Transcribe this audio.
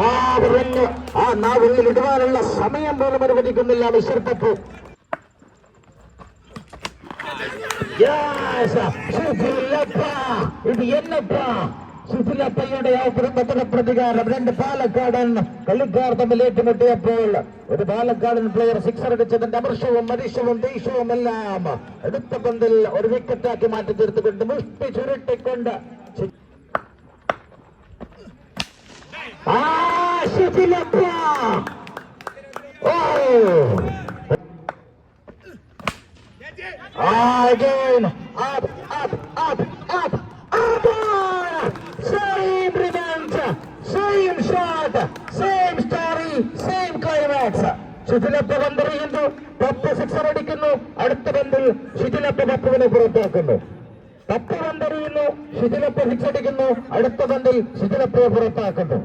ആ നാവിൽ ഇടുവാനുള്ള സമയം പോലും അനുവദിക്കുന്നില്ല മിസ്റ്റർ പപ്പു. ഇത് എന്നപ്പാ സുശീലപ്പയുടെ ആ കുടുംബത്തിന് പ്രതികാരം. രണ്ട് പാലക്കാടൻ കളിക്കാർ തമ്മിൽ ഏറ്റുമുട്ടിയപ്പോൾ ഒരു പാലക്കാടൻ പ്ലെയർ സിക്സർ അടിച്ചതിന്റെ അമർഷവും മരിഷവും ദേഷ്യവും എല്ലാം അടുത്ത പന്തിൽ ഒരു വിക്കറ്റാക്കി മാറ്റി തീർത്തുകൊണ്ട് മുഷ്ടി ചുരുട്ടിക്കൊണ്ട് സുശീലപ്പ again up same revenge, same shot, same story, same climax. ശിഥിലപ്പ പന്തെറിയുന്നു, പപ്പ് സിക്സർ അടിക്കുന്നു. അടുത്ത പന്തിൽ ശിഥിലപ്പ പപ്പുവിനെ പുറത്താക്കുന്നു. പപ്പ് പന്തെറിയുന്നു, ശിഥിലപ്പ സിക്സ് അടിക്കുന്നു. അടുത്ത പന്തിൽ ശിഥിലപ്പയെ പുറത്താക്കുന്നു.